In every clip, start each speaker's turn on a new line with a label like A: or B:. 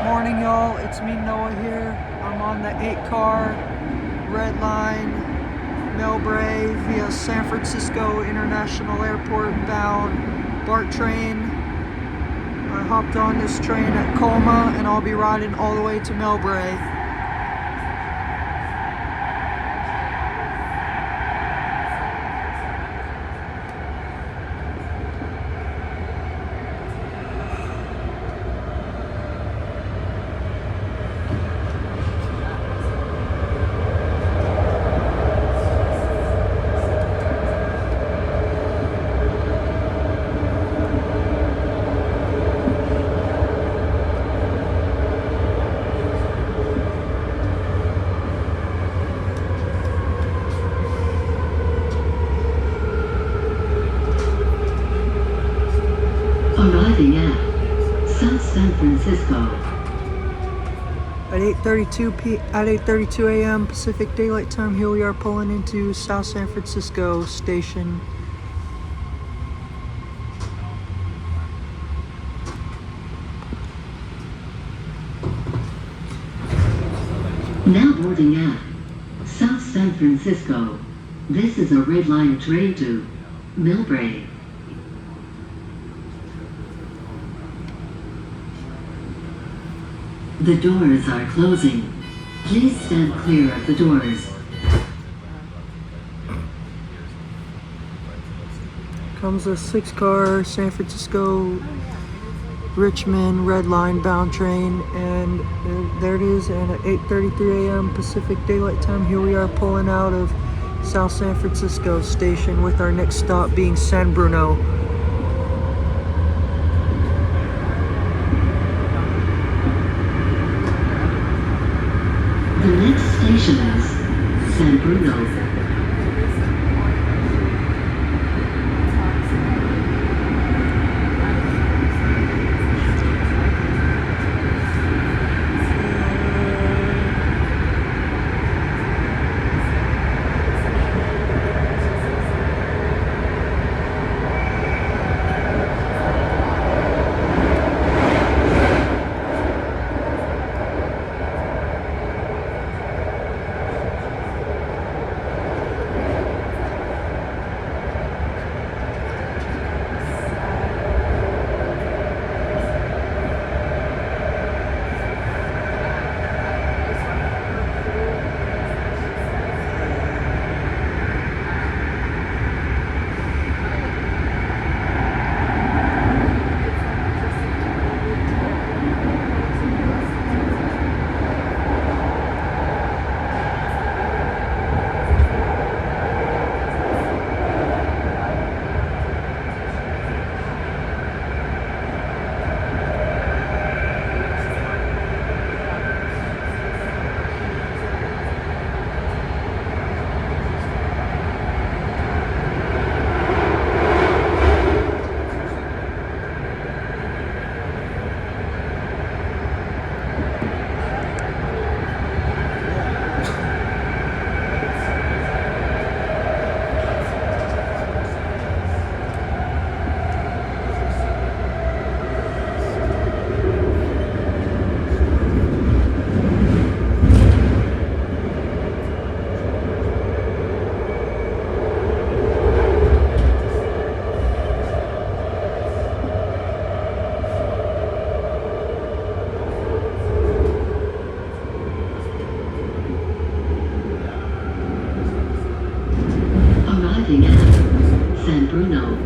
A: Morning, y'all. It's me, Noah, here. I'm on the 8-car Red Line Millbrae via San Francisco International Airport bound BART train. I hopped on this train at Colma and I'll be riding all the way to Millbrae.
B: Arriving at South San Francisco.
A: At 8:32 a.m. Pacific Daylight Time, here we are pulling into South San Francisco Station.
B: Now boarding at South San Francisco. This is a Red Line train to Millbrae. The doors are closing. Please stand clear of the doors.
A: Comes a 6-car San Francisco Richmond Red Line bound train, and there it is. And at 8:33 a.m. Pacific Daylight Time, here we are pulling out of South San Francisco Station, with our next stop being San Bruno.
B: The next station is San Bruno. Arriving at San Bruno.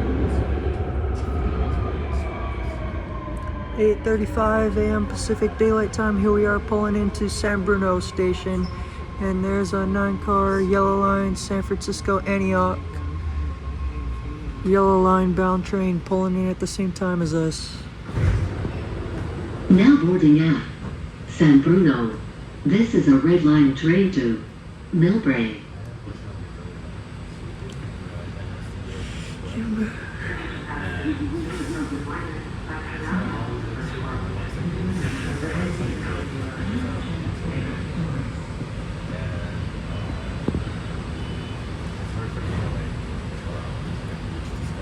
A: 8:35 a.m. Pacific Daylight Time, here we are pulling into San Bruno Station, and there's a 9-car Yellow Line San Francisco Antioch Yellow Line bound train pulling in at the same time as us.
B: Now boarding at San Bruno. This is a Red Line train to Millbrae.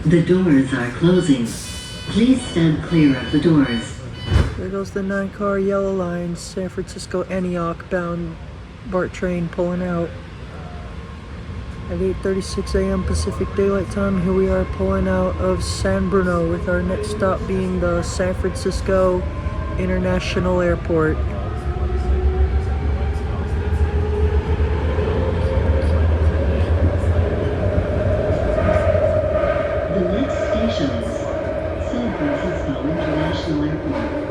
A: The doors are closing. Please stand clear of the doors. There goes the 9-car yellow line, San Francisco Antioch bound BART train pulling out at 8:36 a.m. Pacific Daylight Time. Here we are pulling out of San Bruno, with our next stop being the San Francisco International Airport.
B: The next station is San Francisco International Airport.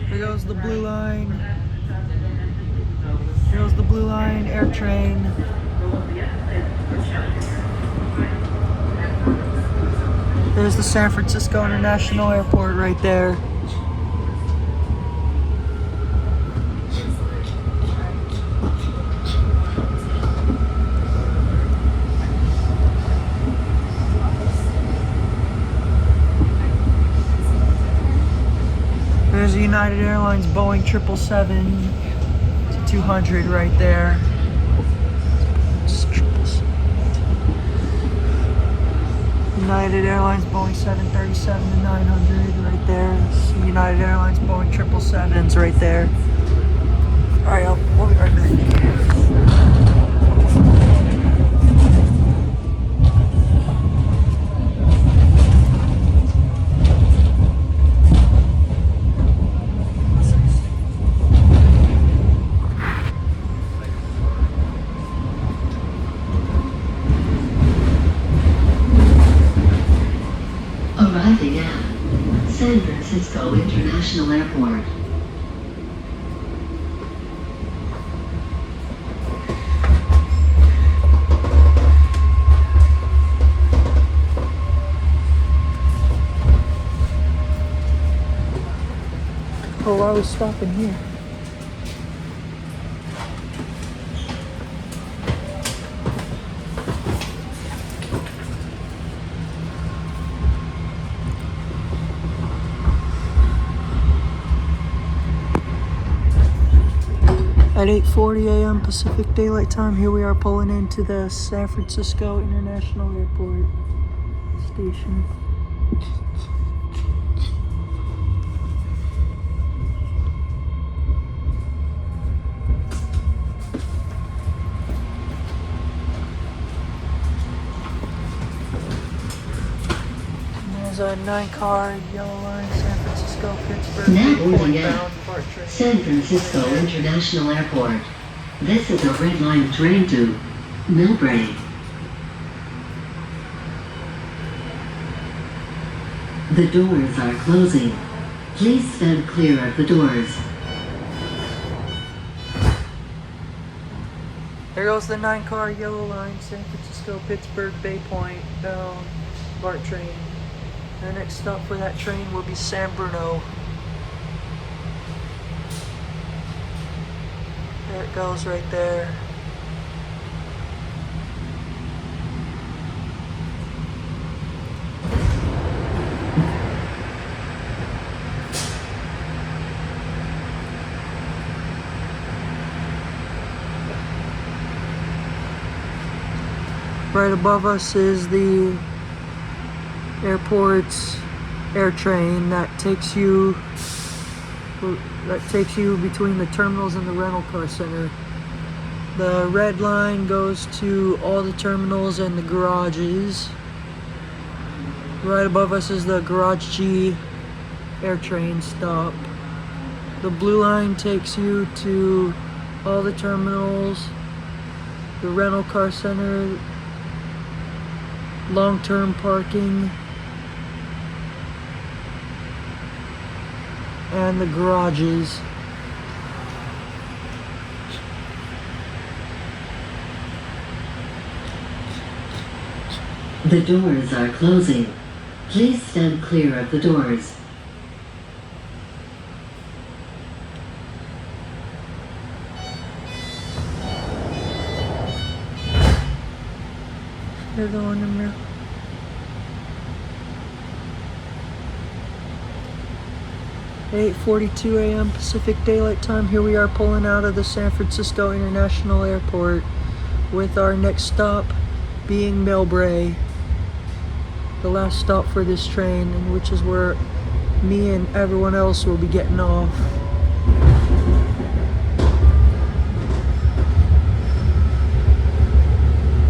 A: Here goes the blue line. Here goes the blue line air train. There's the San Francisco International Airport right there. There's the United Airlines Boeing 777-200 right there. United Airlines Boeing 737-900 right there. United Airlines Boeing 777s right there. Alright, we'll be right back.
B: Arriving at San Francisco International Airport.
A: Oh, I was stopping here. At 8:40 a.m. Pacific Daylight Time, here we are pulling into the San Francisco International Airport station. There's a 9-car yellow line, San Francisco, Pittsburgh,
B: Now boarding at
A: bound BART train.
B: San Francisco International Airport. This is a red line train to Millbrae. The doors are closing. Please stand clear of the doors.
A: There goes the 9-car yellow line, San Francisco, Pittsburgh, Bay Point, bound BART train. The next stop for that train will be San Bruno. There it goes right there. Right above us is the airport's air train that takes you between the terminals and the rental car center. The red line goes to all the terminals and the garages. Right above us is the Garage G air train stop. The blue line takes you to all the terminals, the rental car center, long-term parking, and the garages.
B: The doors are closing. Please stand clear of the doors.
A: They're going in there. At 8:42 a.m. Pacific Daylight Time, here we are pulling out of the San Francisco International Airport with our next stop being Millbrae, the last stop for this train, and which is where me and everyone else will be getting off.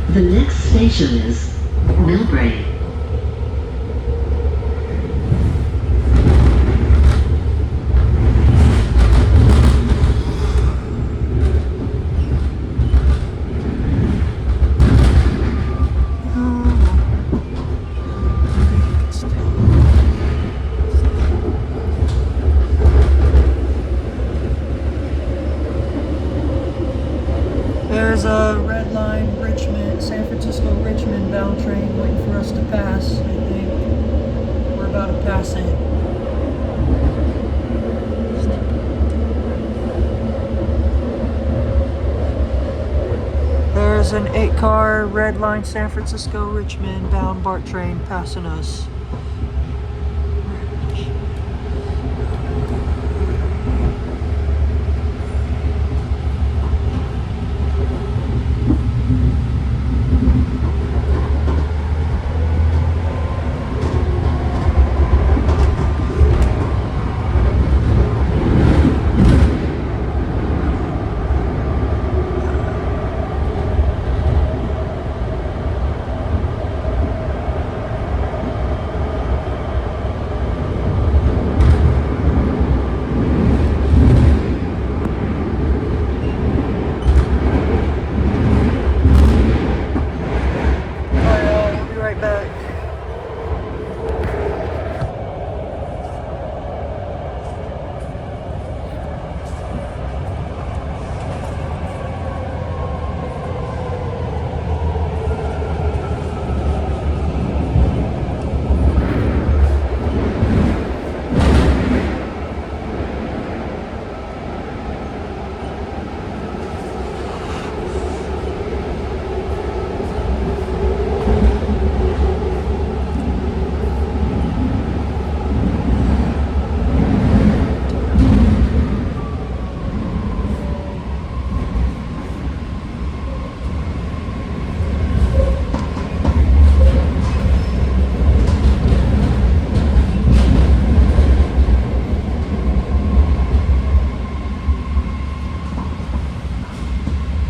B: The next station is Millbrae.
A: There's a red line San Francisco Richmond bound train waiting for us to pass. I think we're about to pass it. There's an 8-car red line San Francisco Richmond bound BART train passing us.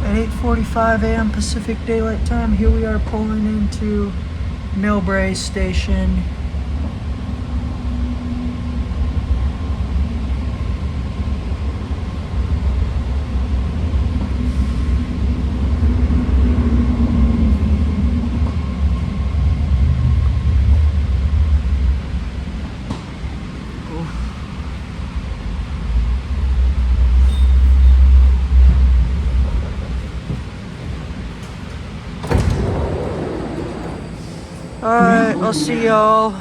A: At 8:45 a.m. Pacific Daylight Time, here we are pulling into Millbrae Station. Alright, I'll see y'all.